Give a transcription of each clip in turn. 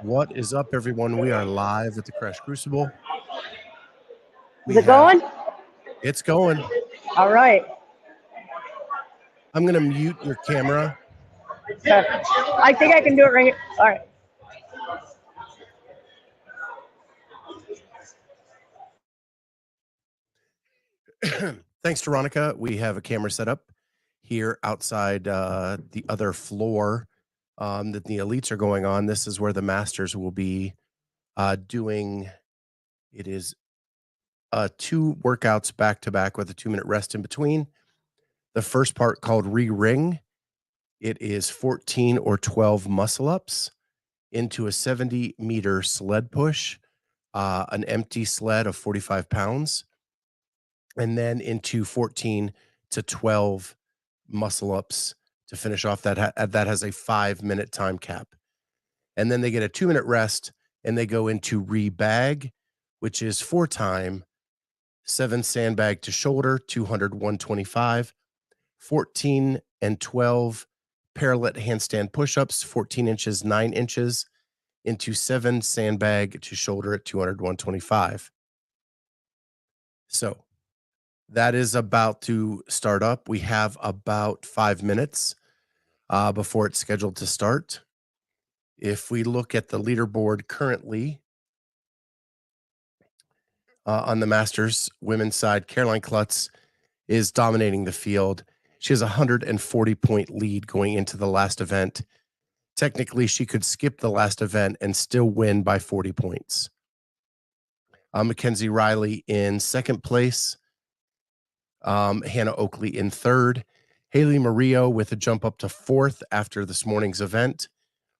What is up, everyone? We are live at the Crucible. Is it going? It's going. All right. I'm going to mute your camera. Okay. I think I can do it right here. All right. Thanks, Veronica. We have a camera set up here outside the other floor that the elites are going on. This is where the masters will be doing. It is 2 workouts back to back with a 2-minute rest in between. The first part called re-ring. It is 14 or 12 muscle ups into a 70-meter sled push, an empty sled of 45 pounds, and then into 14 to 12 muscle ups to finish off. That has a 5-minute time cap. And then they get a 2-minute rest and they go into re-bag, which is 4-time 7 sandbag to shoulder, 200, 125, 14 and 12 parallel handstand push-ups, 14 inches, 9 inches, into 7 sandbag to shoulder at 200, 125. So that is about to start up. We have about 5 minutes before it's scheduled to start. If we look at the leaderboard currently on the Masters women's side, Caroline Klutz is dominating the field. She has a 140-point lead going into the last event. Technically, she could skip the last event and still win by 40 points. Mackenzie Riley in second place. Hannah Oakley in third. Haley Murillo with a jump up to fourth after this morning's event.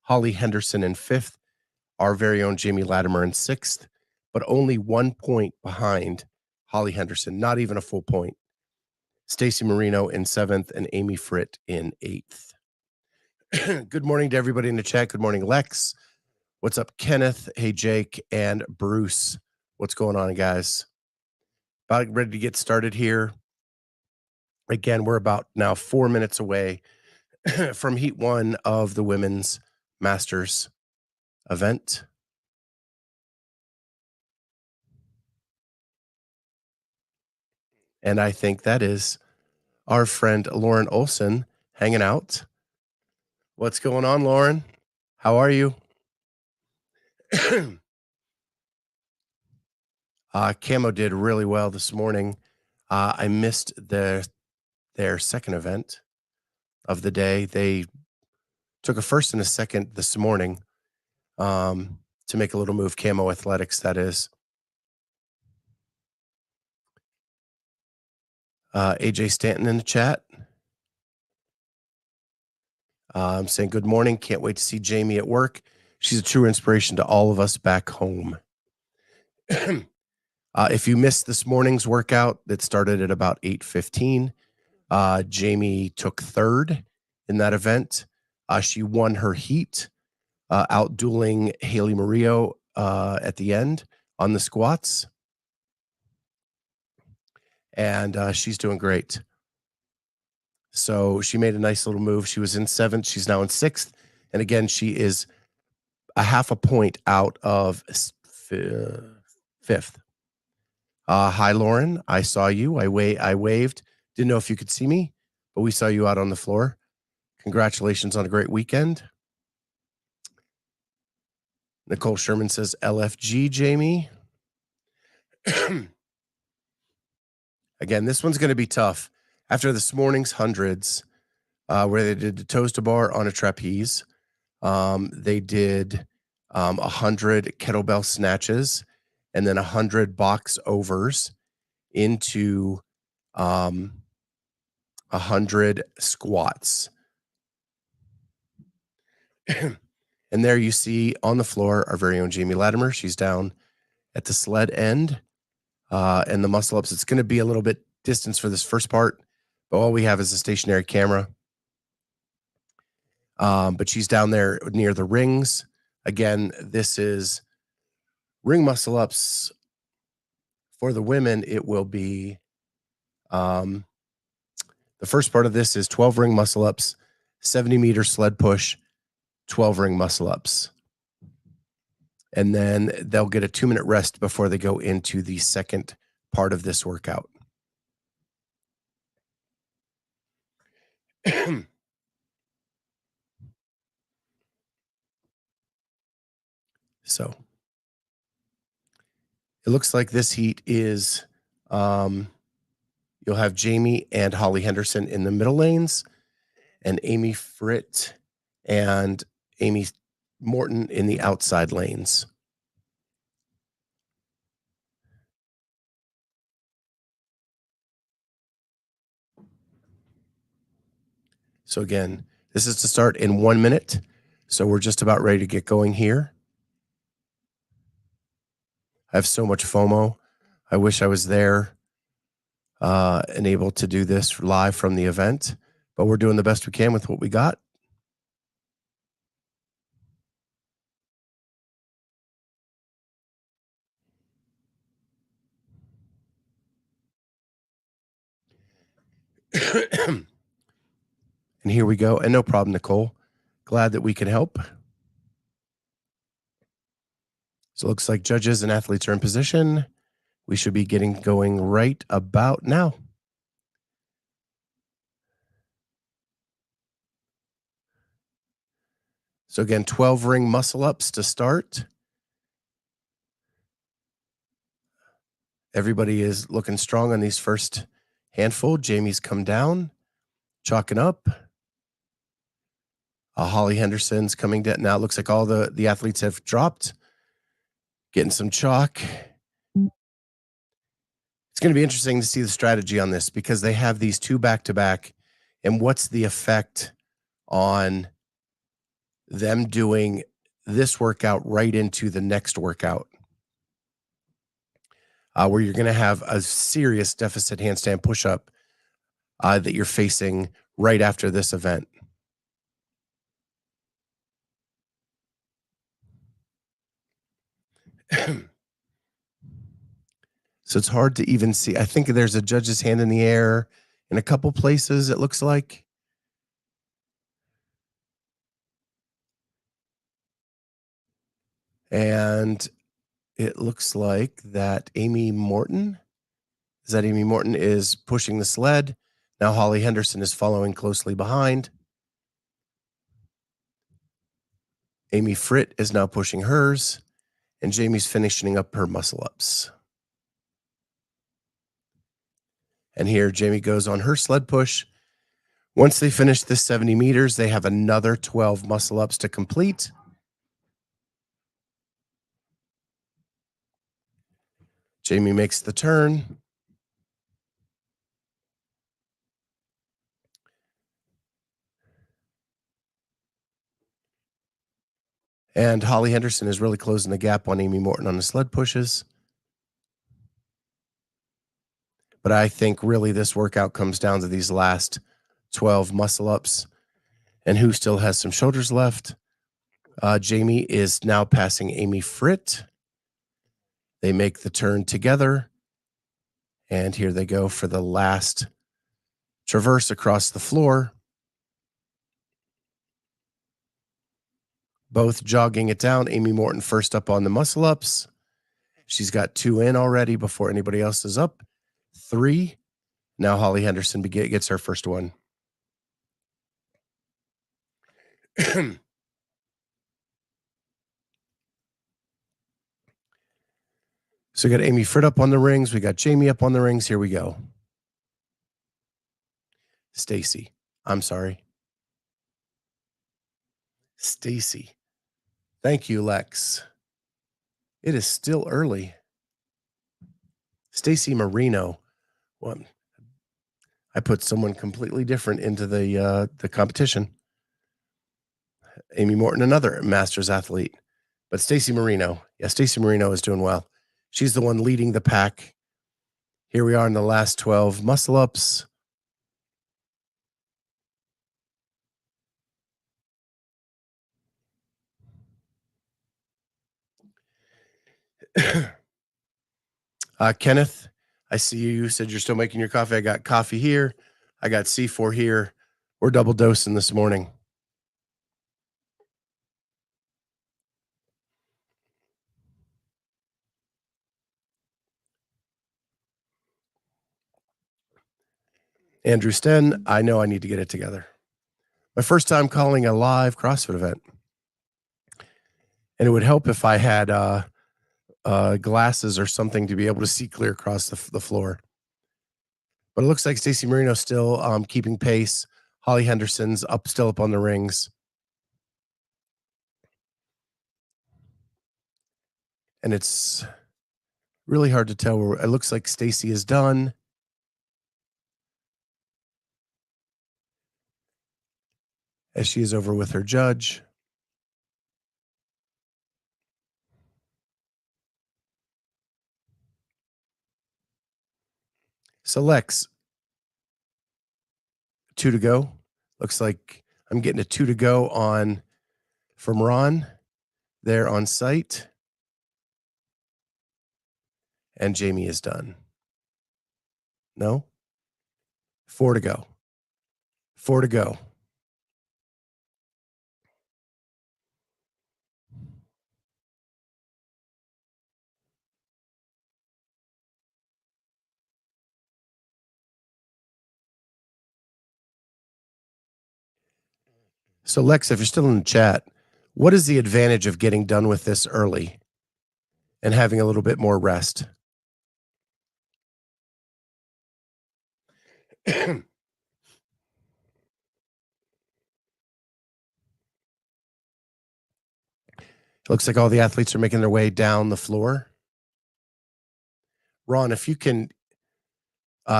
Holly Henderson in fifth. Our very own Jamie Latimer in sixth, but only 1 point behind Holly Henderson, not even a full point. Stacy Marino in seventh and Amy Fritt in eighth. Good morning to everybody in the chat. Good morning, Lex. What's up, Kenneth? Hey, Jake and Bruce. What's going on, guys? About ready to get started here. Again, we're about now 4 minutes away from Heat 1 of the Women's Masters event. And I think that is our friend Lauren Olson hanging out. What's going on, Lauren? How are you? Camo did really well this morning. I missed their second event of the day. They took a first and a second this morning to make a little move. Camo Athletics, that is. AJ Stanton in the chat. I'm saying good morning. Can't wait to see Jamie at work. She's a true inspiration to all of us back home. If you missed this morning's workout that started at about 8:15, Jamie took third in that event. She won her heat, outdueling Haley Murillo at the end on the squats. And she's doing great. So she made a nice little move. She was in seventh. She's now in sixth. And again, she is a half a point out of fifth. Hi, Lauren. I saw you. I waved. Didn't know if you could see me, but we saw you out on the floor. Congratulations on a great weekend. Nicole Sherman says LFG, Jamie. Again, this one's going to be tough. After this morning's hundreds, where they did the toes to bar on a trapeze, they did 100 kettlebell snatches and then 100 box overs into 100 squats. And there you see on the floor our very own Jamie Latimer. She's down at the sled end and the muscle ups. It's going to be a little bit distance for this first part, but all we have is a stationary camera. But she's down there near the rings. Again, this is ring muscle ups. For the women, it will be the first part of this is 12 ring muscle ups, 70-meter sled push, 12 ring muscle ups. And then they'll get a 2-minute rest before they go into the second part of this workout. So it looks like this heat is you'll have Jamie and Holly Henderson in the middle lanes, and Amy Fritt and Amy Morton in the outside lanes. So again, this is to start in 1 minute. So we're just about ready to get going here. I have so much FOMO. I wish I was there and able to do this live from the event, but we're doing the best we can with what we got. And here we go. And no problem, Nicole. Glad that we can help. So it looks like judges and athletes are in position. We should be getting going right about now. So again, 12 ring muscle ups to start. Everybody is looking strong on these first handful. Jamie's come down, chalking up. Holly Henderson's coming down. Now it looks like all the athletes have dropped, getting some chalk. It's going to be interesting to see the strategy on this because they have these two back to back. And what's the effect on them doing this workout right into the next workout? Where you're going to have a serious deficit handstand push-up that you're facing right after this event. So it's hard to even see. I think there's a judge's hand in the air in a couple places, it looks like. And it looks like that Amy Morton is pushing the sled. Now Holly Henderson is following closely behind. Amy Fritt is now pushing hers, and Jamie's finishing up her muscle ups. And here Jamie goes on her sled push. Once they finish the 70 meters, they have another 12 muscle ups to complete. Jamie makes the turn. And Holly Henderson is really closing the gap on Amy Morton on the sled pushes. But I think really this workout comes down to these last 12 muscle ups and who still has some shoulders left. Jamie is now passing Amy Fritt. They make the turn together. And here they go for the last traverse across the floor. Both jogging it down. Amy Morton first up on the muscle ups. She's got 2 in already before anybody else is up. 3. Now Holly Henderson gets her first one. So we got Amy Fritt up on the rings. We got Jamie up on the rings. Here we go. Stacy. I'm sorry. Stacy. Thank you, Lex. It is still early. Stacy Marino. Well, I put someone completely different into the competition. Amy Morton, another Masters athlete. But Stacy Marino. Yeah, Stacy Marino is doing well. She's the one leading the pack. Here we are in the last 12 muscle ups. Kenneth, I see you. You said you're still making your coffee. I got coffee here. I got C4 here. We're double dosing this morning. Andrew Sten, I know I need to get it together. My first time calling a live CrossFit event. And it would help if I had glasses or something to be able to see clear across the floor. But it looks like Stacey Marino's still keeping pace. Holly Henderson's still up on the rings. And it's really hard to tell where it looks like Stacey is done. As she is over with her judge. So Lex, 2 to go. Looks like I'm getting a 2 to go on from Ron there on site. And Jamie is done. No? 4 to go. 4 to go. So Lex, if you're still in the chat, what is the advantage of getting done with this early and having a little bit more rest? Looks like all the athletes are making their way down the floor. Ron, if you can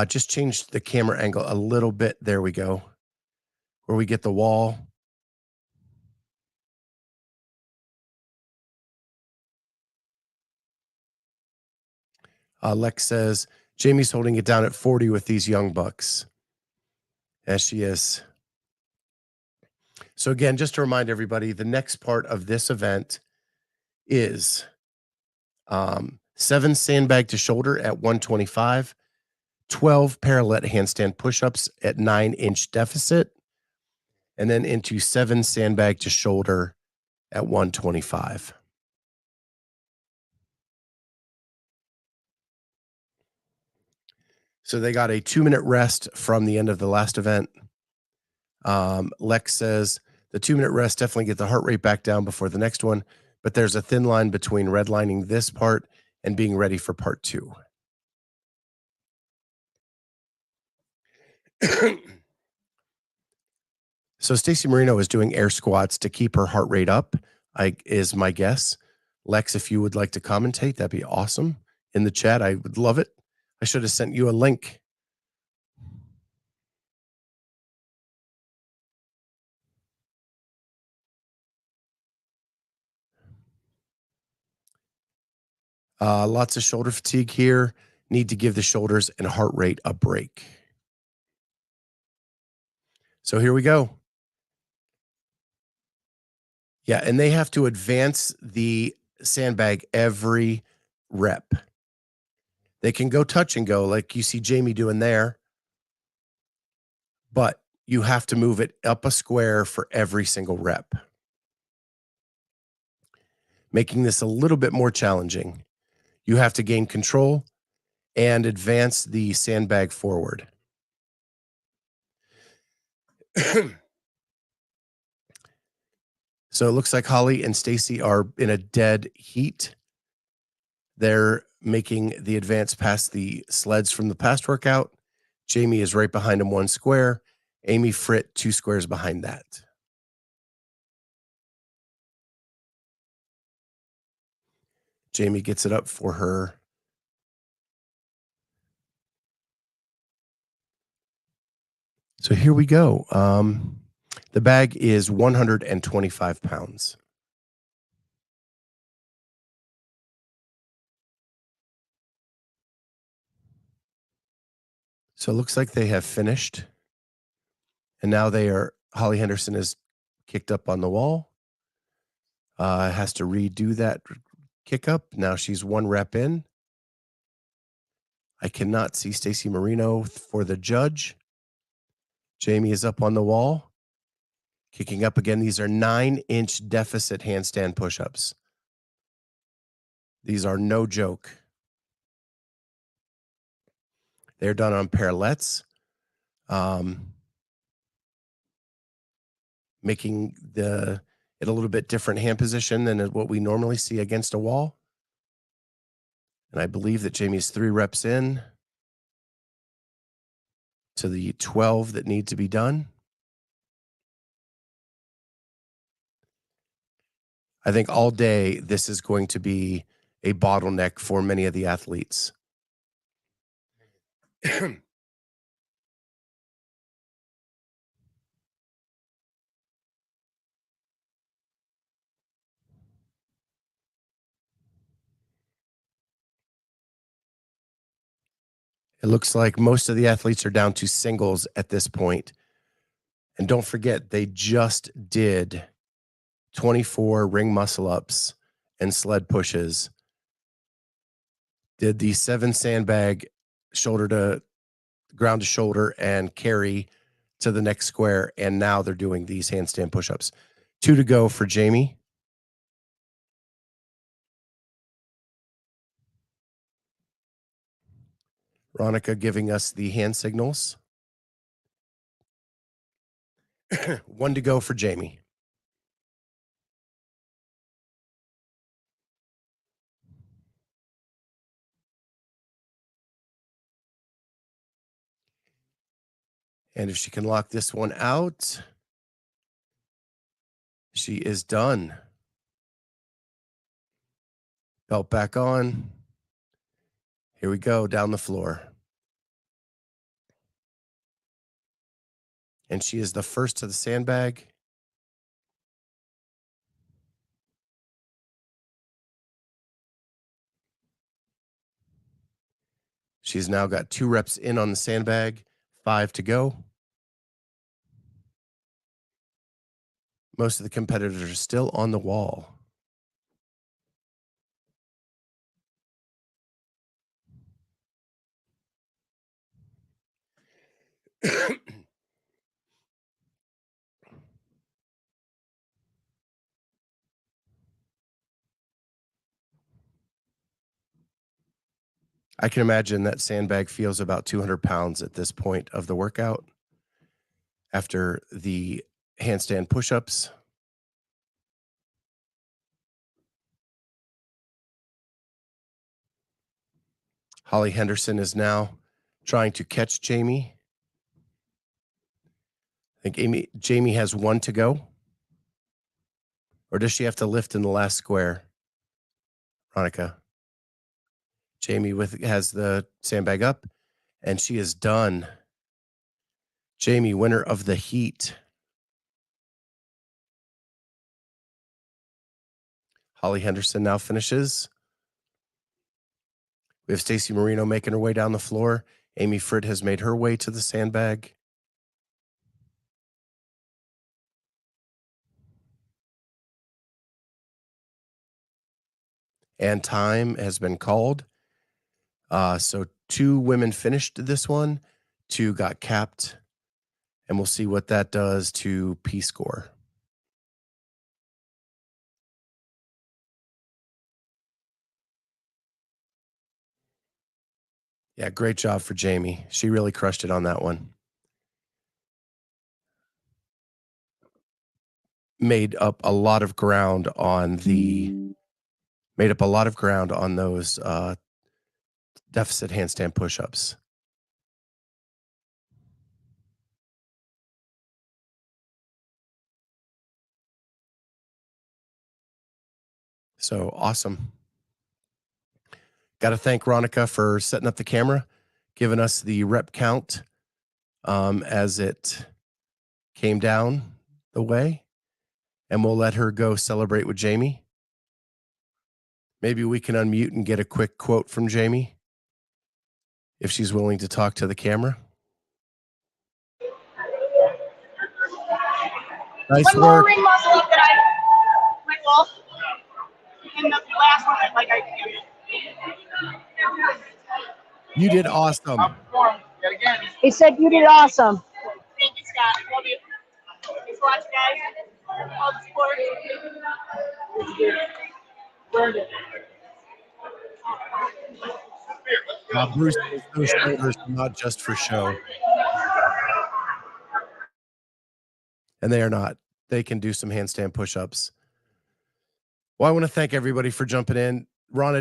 just change the camera angle a little bit. There we go. Where we get the wall. Lex says, Jamie's holding it down at 40 with these young bucks. As she is. So again, just to remind everybody, the next part of this event is 7 sandbag to shoulder at 125, 12 parallel handstand push-ups at 9-inch deficit, and then into 7 sandbag to shoulder at 125. So they got a 2-minute rest from the end of the last event. Lex says the 2-minute rest definitely get the heart rate back down before the next one, but there's a thin line between redlining this part and being ready for part 2. So Stacey Marino is doing air squats to keep her heart rate up, is my guess. Lex, if you would like to commentate, that'd be awesome. In the chat, I would love it. I should have sent you a link. Lots of shoulder fatigue here. Need to give the shoulders and heart rate a break. So here we go. Yeah, and they have to advance the sandbag every rep. They can go touch and go like you see Jamie doing there, but you have to move it up a square for every single rep, making this a little bit more challenging. You have to gain control and advance the sandbag forward. So it looks like Holly and Stacey are in a dead heat. They're making the advance past the sleds from the past workout. Jamie is right behind him 1 square. Amy Fritt 2 squares behind that. Jamie gets it up for her. So here we go. The bag is 125 pounds. So it looks like they have finished. And now Holly Henderson is kicked up on the wall. Has to redo that kick up. Now she's 1 rep in. I cannot see Stacey Marino for the judge. Jamie is up on the wall, kicking up again. These are 9-inch deficit handstand push-ups. These are no joke. They're done on parallettes. Making it a little bit different hand position than what we normally see against a wall. And I believe that Jamie's 3 reps in to the 12 that need to be done. I think all day this is going to be a bottleneck for many of the athletes. It looks like most of the athletes are down to singles at this point. And don't forget, they just did 24 ring muscle ups and sled pushes, did the 7 sandbag shoulder to ground to shoulder and carry to the next square. And now they're doing these handstand push-ups. 2 to go for Jamie. Veronica giving us the hand signals. 1 to go for Jamie. And if she can lock this one out, she is done. Belt back on. Here we go, down the floor. And she is the first to the sandbag. She's now got 2 reps in on the sandbag, 5 to go. Most of the competitors are still on the wall. I can imagine that sandbag feels about 200 pounds at this point of the workout after the handstand push-ups. Holly Henderson is now trying to catch Jamie. I think Jamie has 1 to go. Or does she have to lift in the last square? Veronica. Jamie has the sandbag up, and she is done. Jamie, winner of the heat. Holly Henderson now finishes. We have Stacy Marino making her way down the floor. Amy Fritt has made her way to the sandbag. And time has been called. So 2 women finished this one, 2 got capped, and we'll see what that does to P score. Yeah, great job for Jamie. She really crushed it on that one. Made up a lot of ground on those deficit handstand push-ups. So awesome. Got to thank Ronica for setting up the camera, giving us the rep count as it came down the way. And we'll let her go celebrate with Jamie. Maybe we can unmute and get a quick quote from Jamie if she's willing to talk to the camera. Nice One more work. ring muscle up that I went well. And the last one, You did awesome. He said you did awesome. Thank you, Scott. Love you. Thanks for watching, guys. All the support. Bruce, those shoulders are not just for show. and they are not. They can do some handstand push-ups. Well, I want to thank everybody for jumping in. Rana,